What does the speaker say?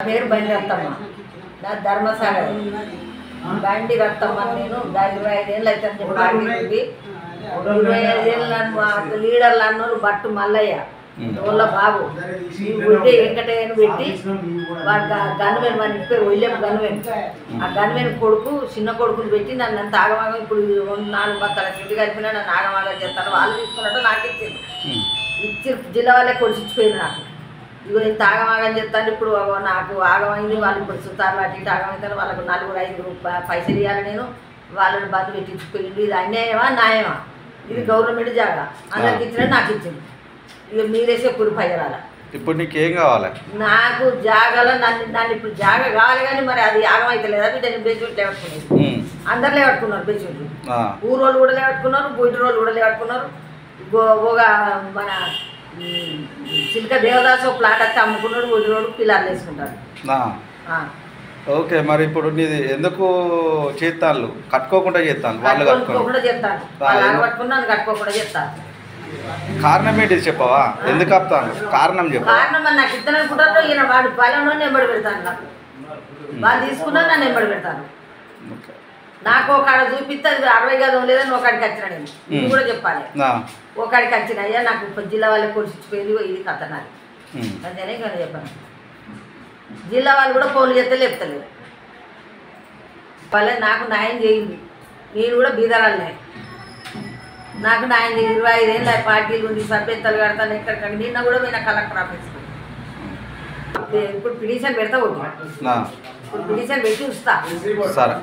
పేరు బండి రత్తమ్మ, నా ధర్మసాగర్ బండి రత్తమ్మ. నేను 25 ఏళ్ళు అయితే పార్టీ ఉంది. 25 ఏళ్ళు లీడర్లు అన్నోళ్ళు బట్టు మల్లయ్య వాళ్ళ బాబు ఈ గుడ్డే వెంకటయ్యను పెట్టి వాడు గన్వేన్ వాడిని ఇప్పి ఒళ్ళేపు గన్వేన్, ఆ గన్వేన్ కొడుకు చిన్న కొడుకుని పెట్టి నన్ను అంత ఆగమాగం ఇప్పుడు 4 బత్తాల చుట్టు కలిపినా నన్ను ఆగమాగం చేస్తాను. వాళ్ళు తీసుకున్నట్టు నాకు ఇచ్చి జిల్లా వాళ్ళే కొలిచిపోయింది నాకు. ఇగో ఇంత ఆగమాగం చెప్తాను. ఇప్పుడు నాకు ఆగమైంది. వాళ్ళు ఇప్పుడు సుతారు అటు ఇటు ఆగమవుతారు. వాళ్ళకు 4-5 పైసలు ఇవ్వాలి. నేను వాళ్ళని బంధు పెట్టించుకోయింది. ఇది అన్యాయమా న్యాయమా? ఇది గవర్నమెంట్ జాగా అందరికి ఇచ్చిన నాకు ఇచ్చింది. ఇక మీరేసే కురిపయ్యాల. ఇప్పుడు నీకు ఏం కావాలి? నాకు జాగాలో నన్ను ఇప్పుడు జాగా కావాలి. కానీ మరి అది యాగం అయితే లేదా బిడ్డ? బెడ్షీట్లు లేవట్టుకునేది అందరు లేవట్టుకున్నారు. బెడ్షీట్లు ఊరోళ్ళు కూడా లేవట్టుకున్నారు, బొడ్డి రోళ్ళు కూడా లేవట్టుకున్నారు. ఒక మన చిలక దేవదాసు ప్లాట్ అయితే అమ్ముకున్నాడు. బొడ్డి రోడ్డు పిల్లర్లు వేసుకుంటారు. ఓకే, మరి ఇప్పుడు నీది ఎందుకు చేస్తాను? కట్టుకోకుండా చేస్తాను, వాళ్ళు కట్టుకోకుండా చేస్తాను. వాళ్ళు పట్టుకున్నాను కట్టుకోకుండా చేస్తాను. కారణం ఏంటి చెప్పవా? ఎందుకు ఆపుతాను? కారణం చెప్పు. కారణం మరి నాకు ఇద్దరు అనుకుంటారు. ఈయన వాడు పలానా నెంబడి పెడతాను. నాకు వాళ్ళు తీసుకున్నారు, నన్ను నెంబడి పెడతాను. నాకు ఒకడ చూపిస్తే అది 60 గజం లేదని ఒకడికి వచ్చిన. నేను ఇది కూడా చెప్పాలి. ఒకడికి వచ్చిన అయ్యా నాకు జిల్లా వాళ్ళకి కొలిచిపోయింది. ఇది కథ నాది అంతేనే కానీ చెప్పాను. జిల్లా వాళ్ళు కూడా ఫోన్లు చేస్తే లేపుతలేరు. వాళ్ళే నాకు న్యాయం చేయింది. నేను కూడా బీదరాలనే. నాకు న్యాయం 25 ఏళ్ళ పార్టీలు ఉంది. సభ్యతలు కడతాను. ఎక్కడికక్కడ నిన్న కూడా పోయిన కలెక్టర్ ఆఫీస్కి. ఇప్పుడు పిటిషన్ పెడతా ఒకటి. ఇప్పుడు పిటిషన్ పెట్టి వస్తా. సరే.